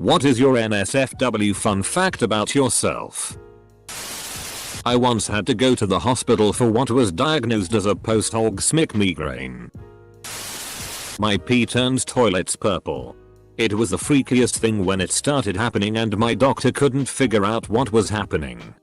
What is your NSFW fun fact about yourself? I once had to go to the hospital for what was diagnosed as a post-orgasmic migraine. My pee turns toilets purple. It was the freakiest thing when it started happening and my doctor couldn't figure out what was happening.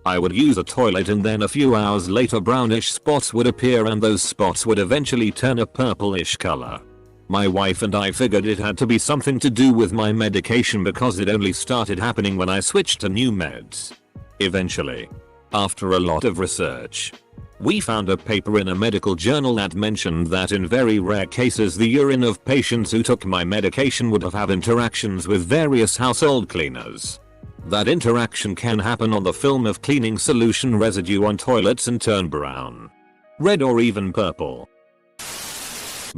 I would use a toilet and then a few hours later brownish spots would appear and those spots would eventually turn a purplish color. My wife and I figured it had to be something to do with my medication because it only started happening when I switched to new meds. Eventually, after a lot of research, we found a paper in a medical journal that mentioned that in very rare cases the urine of patients who took my medication would have had interactions with various household cleaners. That interaction can happen on the film of cleaning solution residue on toilets and turn brown, red or even purple.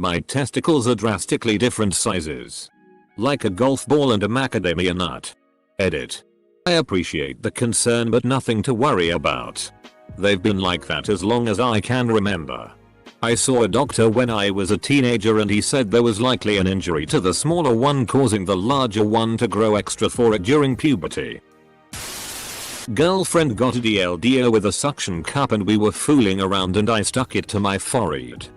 My testicles are drastically different sizes. Like a golf ball and a macadamia nut. Edit. I appreciate the concern but nothing to worry about. They've been like that as long as I can remember. I saw a doctor when I was a teenager and he said there was likely an injury to the smaller one causing the larger one to grow extra for it during puberty. Girlfriend got a DLDO with a suction cup and we were fooling around and I stuck it to my forehead.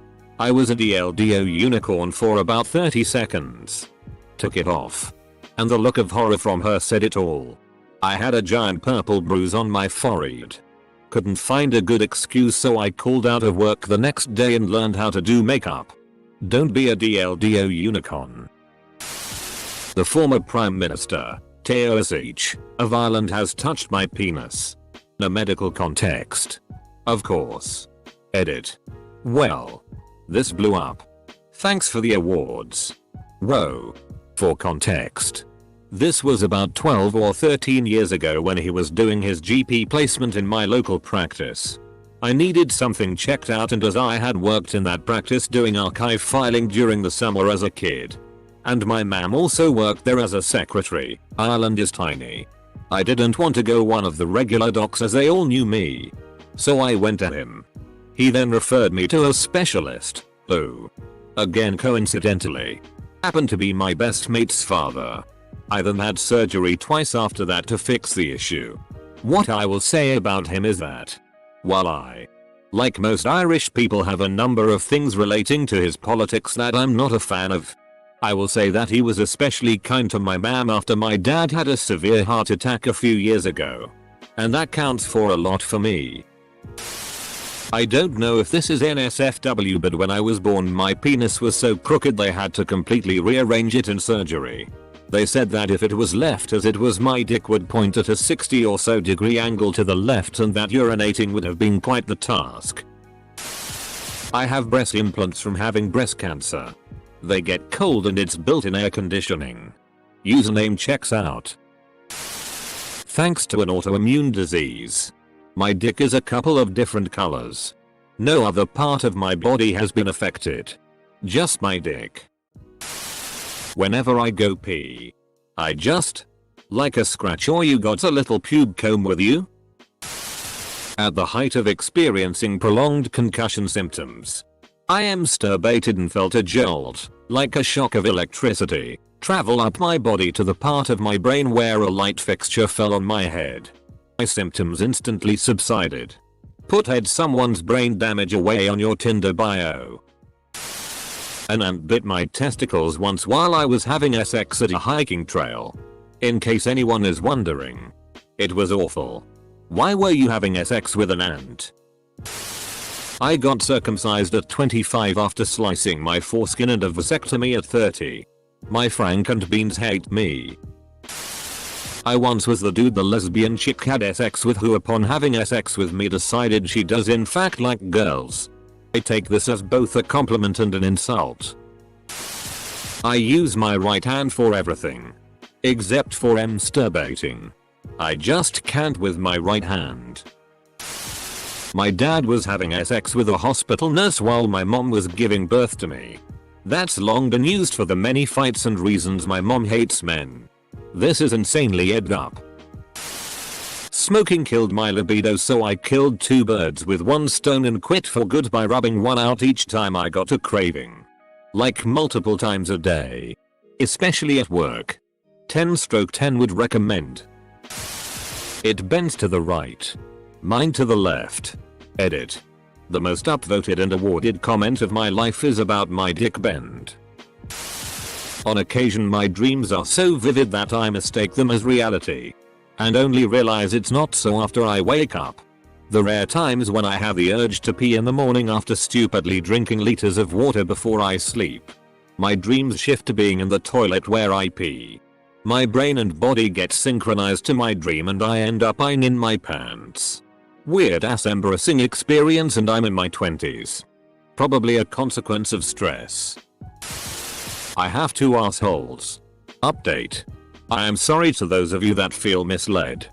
I was a DLDO unicorn for about 30 seconds. Took it off. And the look of horror from her said it all. I had a giant purple bruise on my forehead. Couldn't find a good excuse so I called out of work the next day and learned how to do makeup. Don't be a DLDO unicorn. The former Prime Minister, Teosich, of Ireland has touched my penis. In a medical context. Of course. Edit. Well. This blew up. Thanks for the awards. Whoa. For context. This was about 12 or 13 years ago when he was doing his GP placement in my local practice. I needed something checked out and as I had worked in that practice doing archive filing during the summer as a kid. And my ma'am also worked there as a secretary. Ireland is tiny. I didn't want to go one of the regular docs as they all knew me. So I went to him. He then referred me to a specialist, who, again coincidentally, happened to be my best mate's father. I then had surgery twice after that to fix the issue. What I will say about him is that, while I, like most Irish people, have a number of things relating to his politics that I'm not a fan of, I will say that he was especially kind to my ma'am after my dad had a severe heart attack a few years ago. And that counts for a lot for me. I don't know if this is NSFW but when I was born my penis was so crooked they had to completely rearrange it in surgery. They said that if it was left as it was my dick would point at a 60 or so degree angle to the left and that urinating would have been quite the task. I have breast implants from having breast cancer. They get cold and it's built-in air conditioning. Username checks out. Thanks to an autoimmune disease, my dick is a couple of different colors. No other part of my body has been affected. Just my dick. Whenever I go pee, I just, like a scratch. Or you got a little pube comb with you? At the height of experiencing prolonged concussion symptoms, I masturbated and felt a jolt, like a shock of electricity, travel up my body to the part of my brain where a light fixture fell on my head. My symptoms instantly subsided. Put someone's brain damage away on your Tinder bio. An ant bit my testicles once while I was having sex at a hiking trail. In case anyone is wondering. It was awful. Why were you having sex with an ant? I got circumcised at 25 after slicing my foreskin and a vasectomy at 30. My Frank and Beans hate me. I once was the dude the lesbian chick had sex with who upon having sex with me decided she does in fact like girls. I take this as both a compliment and an insult. I use my right hand for everything. Except for masturbating. I just can't with my right hand. My dad was having sex with a hospital nurse while my mom was giving birth to me. That's long been used for the many fights and reasons my mom hates men. This is insanely ed up. Smoking killed my libido so I killed two birds with one stone and quit for good by rubbing one out each time I got a craving. Like multiple times a day. Especially at work. 10/10 would recommend. It bends to the right. Mine to the left. Edit. The most upvoted and awarded comment of my life is about my dick bend. On occasion my dreams are so vivid that I mistake them as reality. And only realize it's not so after I wake up. The rare times when I have the urge to pee in the morning after stupidly drinking liters of water before I sleep. My dreams shift to being in the toilet where I pee. My brain and body get synchronized to my dream and I end up peeing in my pants. Weird ass embarrassing experience and I'm in my 20s. Probably a consequence of stress. I have 2 assholes. Update. I am sorry to those of you that feel misled.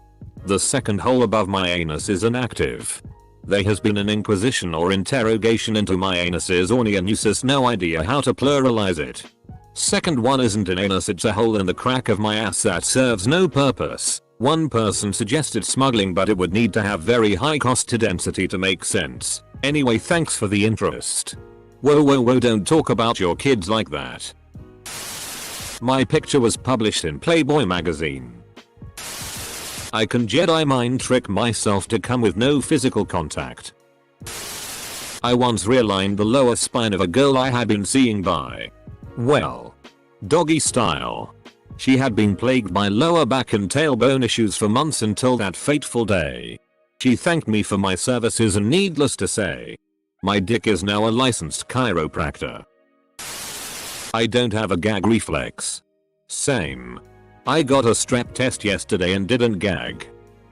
The second hole above my anus is inactive. There has been an inquisition or interrogation into my anus's orneanusis, no idea how to pluralize it. Second one isn't an anus, it's a hole in the crack of my ass that serves no purpose. One person suggested smuggling, but it would need to have very high cost to density to make sense. Anyway, thanks for the interest. Whoa, don't talk about your kids like that. My picture was published in Playboy magazine. I can Jedi mind trick myself to come with no physical contact. I once realigned the lower spine of a girl I had been seeing by, well, doggy style. She had been plagued by lower back and tailbone issues for months until that fateful day. She thanked me for my services and needless to say, my dick is now a licensed chiropractor. I don't have a gag reflex. Same. I got a strep test yesterday and didn't gag.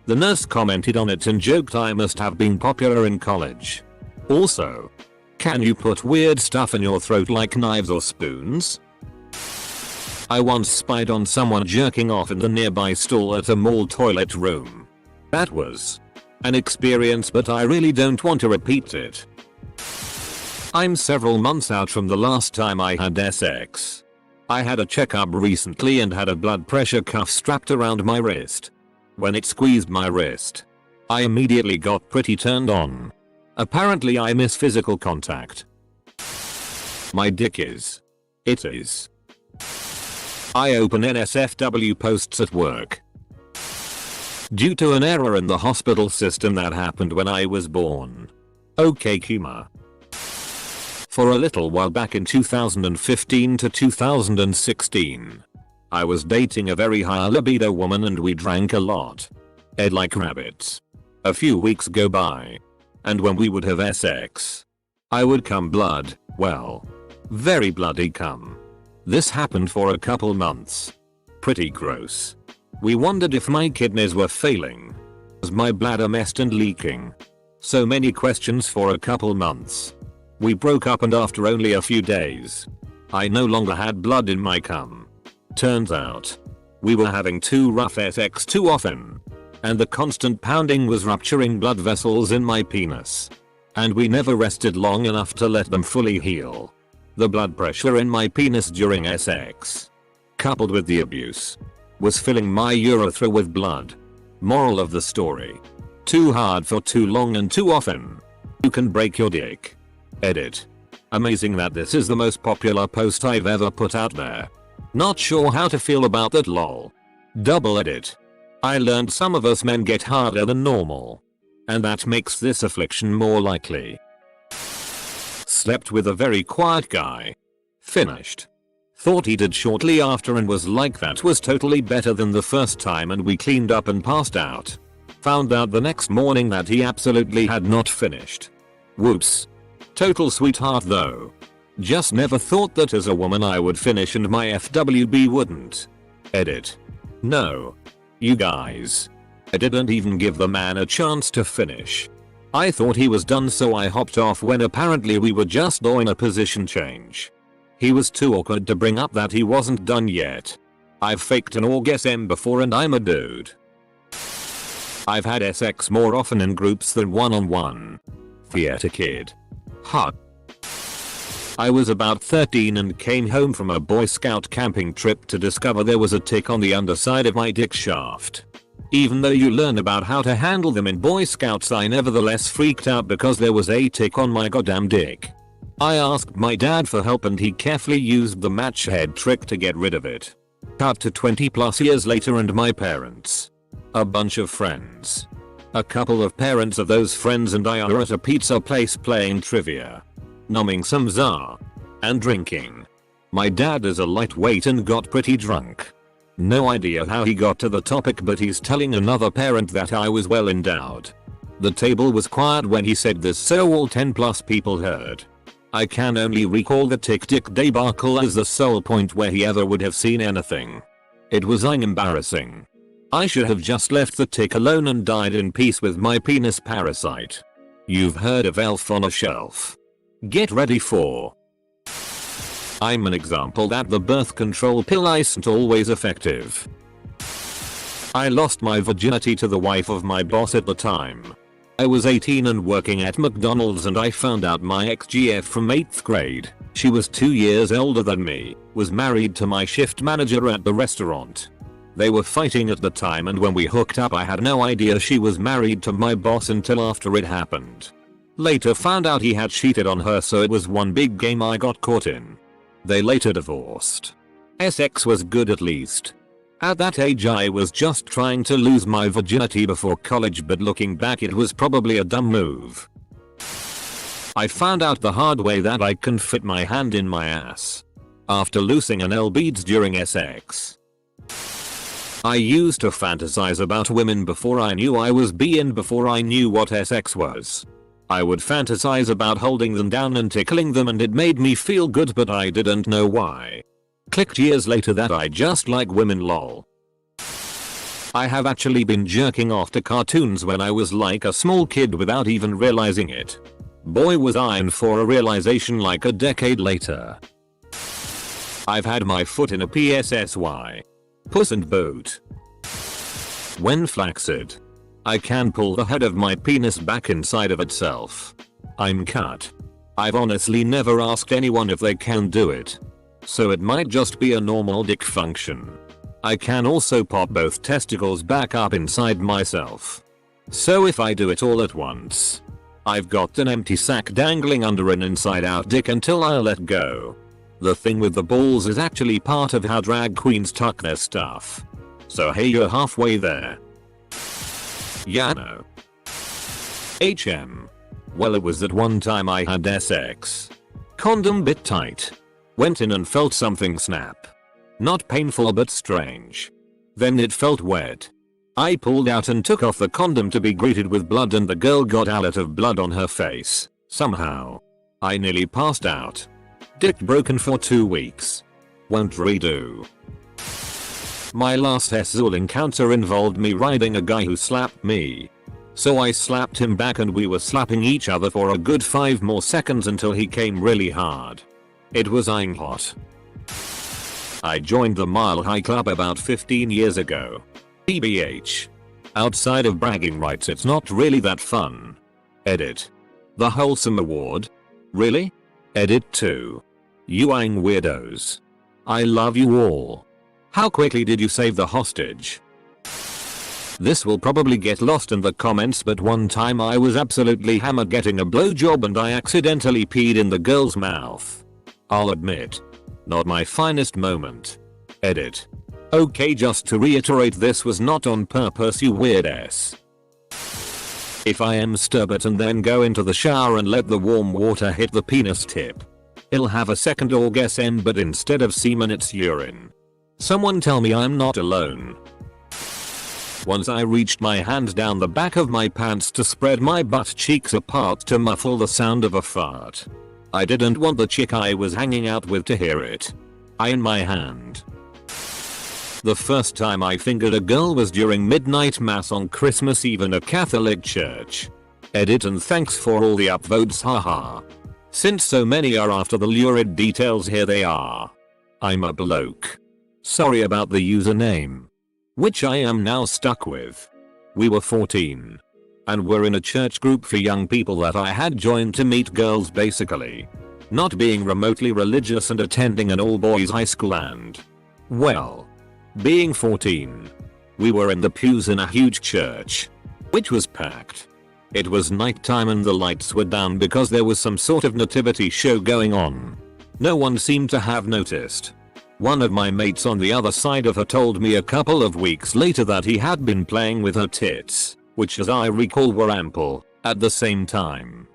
The nurse commented on it and joked I must have been popular in college. Also, can you put weird stuff in your throat like knives or spoons? I once spied on someone jerking off in the nearby stall at a mall toilet room. That was an experience, but I really don't want to repeat it. I'm several months out from the last time I had sex. I had a checkup recently and had a blood pressure cuff strapped around my wrist. When it squeezed my wrist, I immediately got pretty turned on. Apparently I miss physical contact. My dick is. It is. I open NSFW posts at work. Due to an error in the hospital system that happened when I was born. Okay, Kuma. For a little while back in 2015 to 2016, I was dating a very high libido woman and we drank a lot. Ate like rabbits. A few weeks go by, and when we would have sex, I would come blood, well, very bloody cum. This happened for a couple months. Pretty gross. We wondered if my kidneys were failing. Was my bladder messed and leaking? So many questions for a couple months. We broke up and after only a few days, I no longer had blood in my cum. Turns out, we were having too rough sex too often. And the constant pounding was rupturing blood vessels in my penis. And we never rested long enough to let them fully heal. The blood pressure in my penis during sex, coupled with the abuse, was filling my urethra with blood. Moral of the story. Too hard for too long and too often. You can break your dick. Edit. Amazing that this is the most popular post I've ever put out there. Not sure how to feel about that, lol. Double edit. I learned some of us men get harder than normal. And that makes this affliction more likely. Slept with a very quiet guy. Finished. Thought he did shortly after and was like, that was totally better than the first time, and we cleaned up and passed out. Found out the next morning that he absolutely had not finished. Whoops. Total sweetheart though. Just never thought that as a woman I would finish and my FWB wouldn't. Edit. No. You guys. I didn't even give the man a chance to finish. I thought he was done, so I hopped off when apparently we were just doing a position change. He was too awkward to bring up that he wasn't done yet. I've faked an orgasm before and I'm a dude. I've had sex more often in groups than one-on-one. Theater kid. Hot. I was about 13 and came home from a Boy Scout camping trip to discover there was a tick on the underside of my dick shaft. Even though you learn about how to handle them in Boy Scouts, I nevertheless freaked out because there was a tick on my goddamn dick. I asked my dad for help and he carefully used the match head trick to get rid of it. Cut to 20 plus years later and my parents. A bunch of friends. A couple of parents of those friends and I are at a pizza place playing trivia. Numbing some za. And drinking. My dad is a lightweight and got pretty drunk. No idea how he got to the topic, but he's telling another parent that I was well endowed. The table was quiet when he said this, so all 10 plus people heard. I can only recall the tic-tic debacle as the sole point where he ever would have seen anything. It was embarrassing. I should have just left the tick alone and died in peace with my penis parasite. You've heard of Elf on a Shelf. Get ready for. I'm an example that the birth control pill isn't always effective. I lost my virginity to the wife of my boss at the time. I was 18 and working at McDonald's and I found out my ex-GF from 8th grade, she was 2 years older than me, was married to my shift manager at the restaurant. They were fighting at the time and when we hooked up I had no idea she was married to my boss until after it happened. Later found out he had cheated on her, so it was one big game I got caught in. They later divorced. Sex was good at least. At that age I was just trying to lose my virginity before college, but looking back it was probably a dumb move. I found out the hard way that I can fit my hand in my ass. After losing an L-beads during sex. I used to fantasize about women before I knew I was bi and before I knew what sex was. I would fantasize about holding them down and tickling them and it made me feel good, but I didn't know why. Clicked years later that I just like women, lol. I have actually been jerking off to cartoons when I was like a small kid without even realizing it. Boy was I in for a realization like a decade later. I've had my foot in a PSSY. Puss and boot. When flaccid. I can pull the head of my penis back inside of itself. I'm cut. I've honestly never asked anyone if they can do it. So it might just be a normal dick function. I can also pop both testicles back up inside myself. So if I do it all at once, I've got an empty sack dangling under an inside out dick until I let go. The thing with the balls is actually part of how drag queens tuck their stuff. So hey, you're halfway there. Yeah, no. HM. Well, it was that one time I had sex. Condom bit tight. Went in and felt something snap. Not painful but strange. Then it felt wet. I pulled out and took off the condom to be greeted with blood and the girl got a lot of blood on her face. Somehow. I nearly passed out. Dick broken for 2 weeks. Won't redo. My last sexual encounter involved me riding a guy who slapped me. So I slapped him back and we were slapping each other for a good 5 more seconds until he came really hard. It was hot. I joined the Mile High Club about 15 years ago. TBH. Outside of bragging rights, it's not really that fun. Edit. The Wholesome Award? Really? Edit 2. you.I weirdos. I love you all. How quickly did you save the hostage? This will probably get lost in the comments, but one time I was absolutely hammered getting a blowjob and I accidentally peed in the girl's mouth. I'll admit. Not my finest moment. Edit. Okay, just to reiterate, this was not on purpose, you weird ass. If I am sturbit and then go into the shower and let the warm water hit the penis tip, it'll have a second orgasm, but instead of semen it's urine. Someone tell me I'm not alone. Once I reached my hand down the back of my pants to spread my butt cheeks apart to muffle the sound of a fart. I didn't want the chick I was hanging out with to hear it. In my hand. The first time I fingered a girl was during midnight mass on Christmas Eve in a Catholic church. Edit, and thanks for all the upvotes, haha. Since so many are after the lurid details, here they are. I'm a bloke. Sorry about the username. Which I am now stuck with. We were 14. And were in a church group for young people that I had joined to meet girls basically. Not being remotely religious and attending an all-boys high school and, well, being 14. We were in the pews in a huge church. Which was packed. It was nighttime and the lights were down because there was some sort of nativity show going on. No one seemed to have noticed. One of my mates on the other side of her told me a couple of weeks later that he had been playing with her tits, which as I recall were ample, at the same time.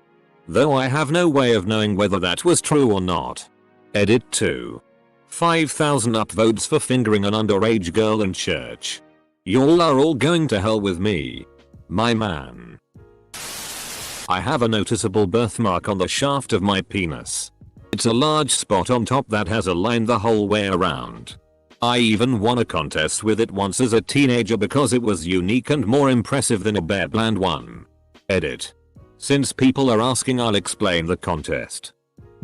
Though I have no way of knowing whether that was true or not. Edit 2. 5,000 upvotes for fingering an underage girl in church. Y'all are all going to hell with me. My man. I have a noticeable birthmark on the shaft of my penis. It's a large spot on top that has a line the whole way around. I even won a contest with it once as a teenager because it was unique and more impressive than a bare bland one. Edit. Since people are asking, I'll explain the contest.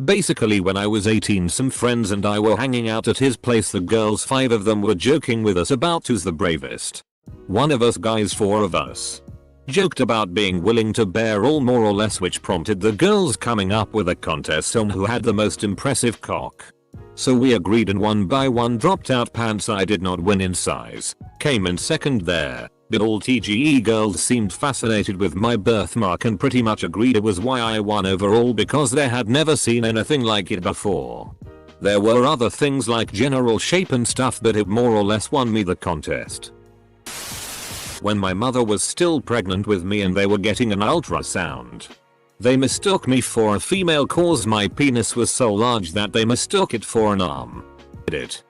Basically, when I was 18, some friends and I were hanging out at his place. The girls, 5 of them, were joking with us about who's the bravest. One of us guys, 4 of us, joked about being willing to bear all more or less, which prompted the girls coming up with a contest on who had the most impressive cock. So we agreed and one by one dropped out pants. I did not win in size, came in second there, but all TGE girls seemed fascinated with my birthmark and pretty much agreed it was why I won overall, because they had never seen anything like it before. There were other things like general shape and stuff, but it more or less won me the contest. When my mother was still pregnant with me and they were getting an ultrasound, they mistook me for a female cause my penis was so large that they mistook it for an arm. Edit.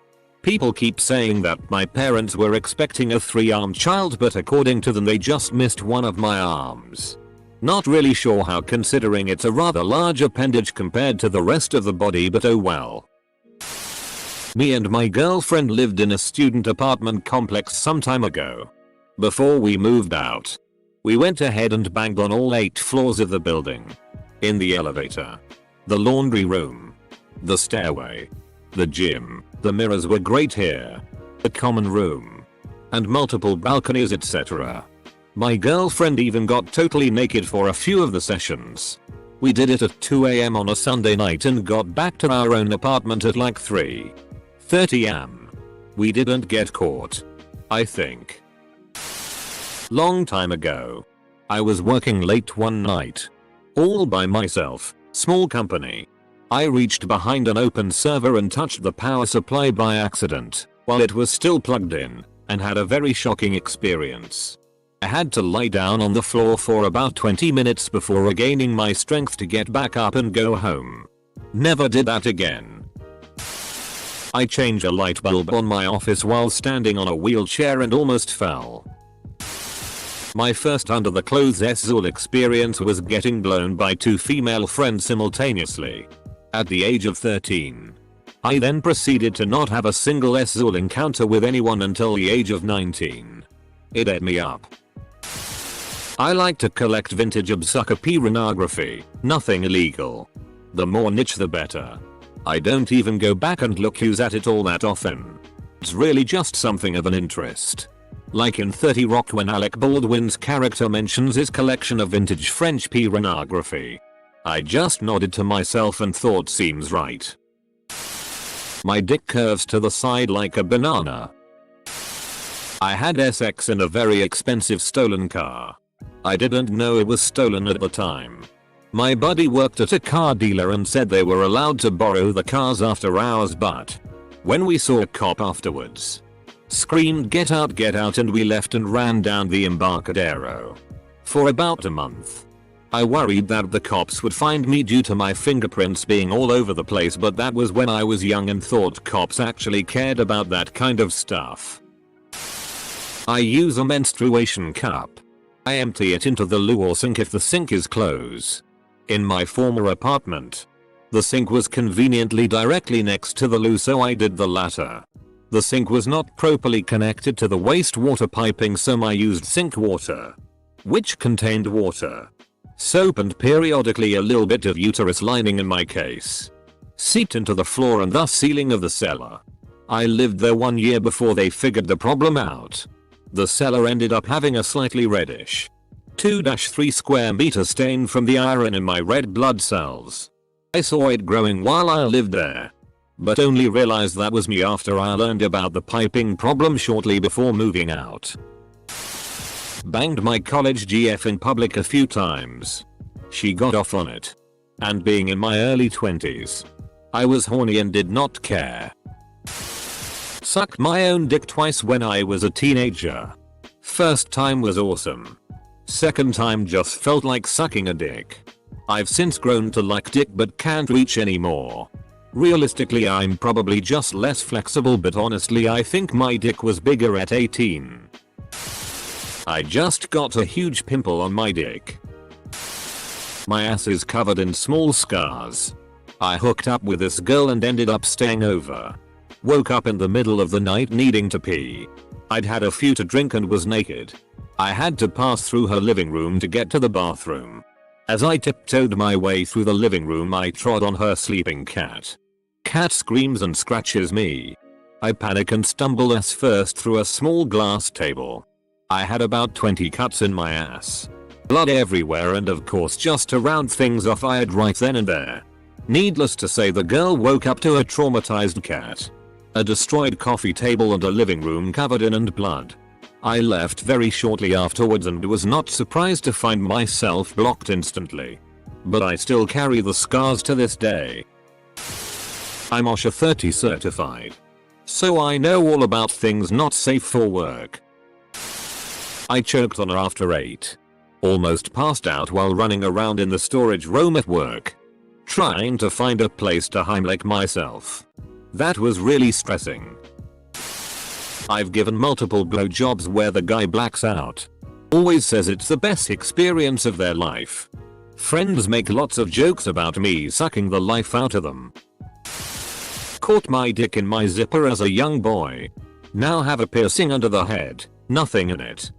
People keep saying that my parents were expecting a 3-armed child, but according to them they just missed one of my arms. Not really sure how, considering it's a rather large appendage compared to the rest of the body, but oh well. Me and my girlfriend lived in a student apartment complex some time ago. Before we moved out, we went ahead and banged on all 8 floors of the building. In the elevator, the laundry room, the stairway, the gym, the mirrors were great here, the common room, and multiple balconies, etc. My girlfriend even got totally naked for a few of the sessions. We did it at 2 AM on a Sunday night and got back to our own apartment at like 3:30 am. We didn't get caught, I think. Long time ago, I was working late one night, all by myself, small company. I reached behind an open server and touched the power supply by accident while it was still plugged in, and had a very shocking experience. I had to lie down on the floor for about 20 minutes before regaining my strength to get back up and go home. Never did that again. I changed a light bulb on my office while standing on a wheelchair and almost fell. My first under the clothes S-Zool experience was getting blown by 2 female friends simultaneously. At the age of 13. I then proceeded to not have a single S-Zool encounter with anyone until the age of 19. It ate me up. I like to collect vintage obscure pornography, nothing illegal. The more niche the better. I don't even go back and look who's at it all that often. It's really just something of an interest. Like in 30 Rock when Alec Baldwin's character mentions his collection of vintage French pornography. I just nodded to myself and thought seems right. My dick curves to the side like a banana. I had sex in a very expensive stolen car. I didn't know it was stolen at the time. My buddy worked at a car dealer and said they were allowed to borrow the cars after hours, but when we saw a cop afterwards, screamed get out, and we left and ran down the Embarcadero. For about a month. I worried that the cops would find me due to my fingerprints being all over the place, but that was when I was young and thought cops actually cared about that kind of stuff. I use a menstruation cup. I empty it into the loo or sink if the sink is closed. In my former apartment, the sink was conveniently directly next to the loo, so I did the latter. The sink was not properly connected to the wastewater piping, so I used sink water, which contained water, soap and periodically a little bit of uterus lining in my case, seeped into the floor and thus ceiling of the cellar. I lived there 1 year before they figured the problem out. The cellar ended up having a slightly reddish 2-3 square meter stain from the iron in my red blood cells. I saw it growing while I lived there, but only realized that was me after I learned about the piping problem shortly before moving out. Banged my college GF in public a few times. She got off on it. And being in my early 20s, I was horny and did not care. sucked my own dick twice when I was a teenager. First time was awesome. Second time just felt like sucking a dick. I've since grown to like dick but can't reach anymore. Realistically I'm probably just less flexible, but honestly I think my dick was bigger at 18. I just got a huge pimple on my dick. My ass is covered in small scars. I hooked up with this girl and ended up staying over. Woke up in the middle of the night needing to pee. I'd had a few to drink and was naked. I had to pass through her living room to get to the bathroom. As I tiptoed my way through the living room I trod on her sleeping cat. Cat screams and scratches me. I panic and stumble ass first through a small glass table. I had about 20 cuts in my ass. Blood everywhere, and of course just to round things off I had right then and there. Needless to say the girl woke up to a traumatized cat. A destroyed coffee table and a living room covered in and blood. I left very shortly afterwards and was not surprised to find myself blocked instantly. But I still carry the scars to this day. I'm OSHA 30 certified. So I know all about things not safe for work. I choked on her after 8. Almost passed out while running around in the storage room at work. Trying to find a place to Heimlich myself. That was really stressing. I've given multiple blowjobs where the guy blacks out. Always says it's the best experience of their life. Friends make lots of jokes about me sucking the life out of them. Caught my dick in my zipper as a young boy. Now have a piercing under the head, nothing in it.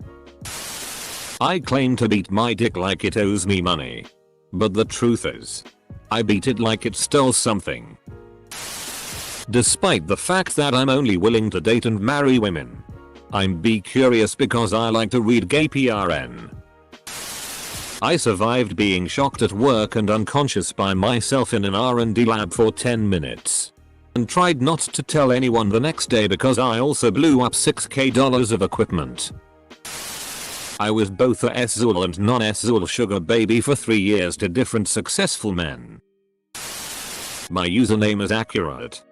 I claim to beat my dick like it owes me money. But the truth is, I beat it like it stole something. Despite the fact that I'm only willing to date and marry women. I'm be curious because I like to read gay PRN. I survived being shocked at work and unconscious by myself in an R&D lab for 10 minutes. And tried not to tell anyone the next day because I also blew up $6,000 of equipment. I was both a S-Zul and non-S-Zul sugar baby for 3 years to different successful men. My username is accurate.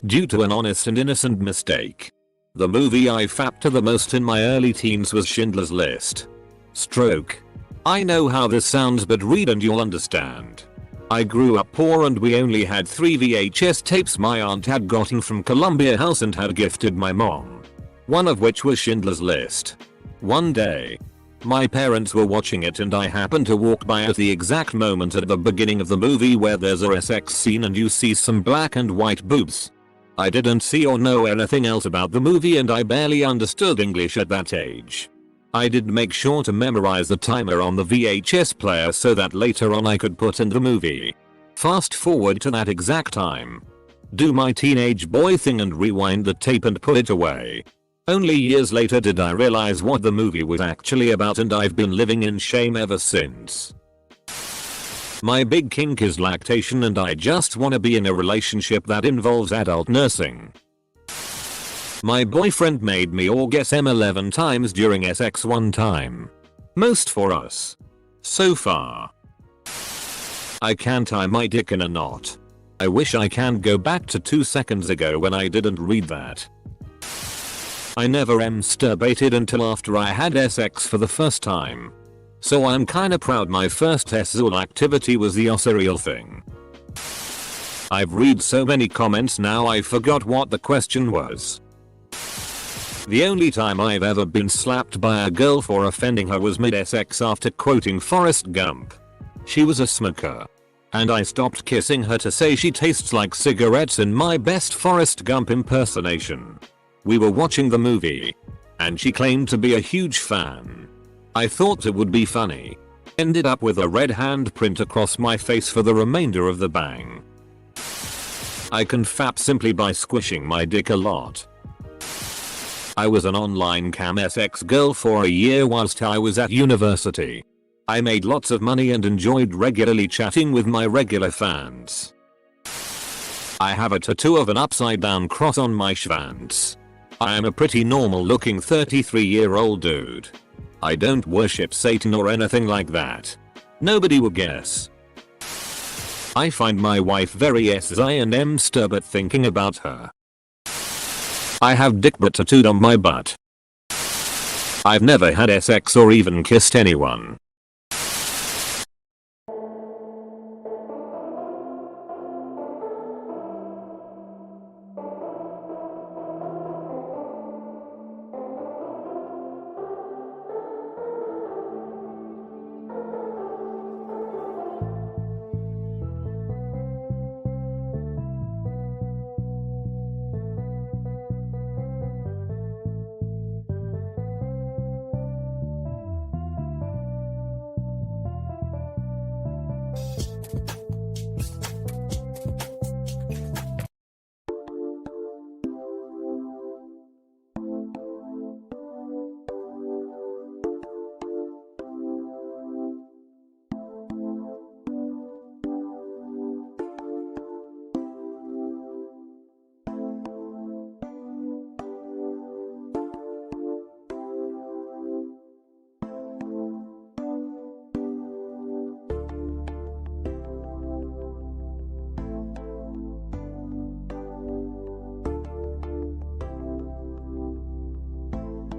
Due to an honest and innocent mistake. The movie I fapped to the most in my early teens was Schindler's List. Stroke. I know how this sounds, but read and you'll understand. I grew up poor and we only had 3 VHS tapes my aunt had gotten from Columbia House and had gifted my mom. One of which was Schindler's List. One day, my parents were watching it and I happened to walk by at the exact moment at the beginning of the movie where there's a sex scene and you see some black and white boobs. I didn't see or know anything else about the movie and I barely understood English at that age. I did make sure to memorize the timer on the VHS player so that later on I could put in the movie. Fast forward to that exact time. Do my teenage boy thing and rewind the tape and put it away. Only years later did I realize what the movie was actually about and I've been living in shame ever since. My big kink is lactation and I just wanna be in a relationship that involves adult nursing. My boyfriend made me orgasm 11 times during sex one time. Most for us. So far. I can't tie my dick in a knot. I wish I can go back to 2 seconds ago when I didn't read that. I never masturbated until after I had sex for the first time. So I'm kinda proud my first sexual activity was the cereal thing. I've read so many comments now I forgot what the question was. The only time I've ever been slapped by a girl for offending her was mid-sex after quoting Forrest Gump. She was a smoker. And I stopped kissing her to say she tastes like cigarettes in my best Forrest Gump impersonation. We were watching the movie. And she claimed to be a huge fan. I thought it would be funny. Ended up with a red handprint across my face for the remainder of the bang. I can fap simply by squishing my dick a lot. I was an online cam sex girl for a year whilst I was at university. I made lots of money and enjoyed regularly chatting with my regular fans. I have a tattoo of an upside down cross on my schwanz. I am a pretty normal looking 33-year-old dude. I don't worship Satan or anything like that. Nobody would guess. I find my wife very SI and M-sturbit thinking about her. I have dick but tattooed on my butt. I've never had sex or even kissed anyone.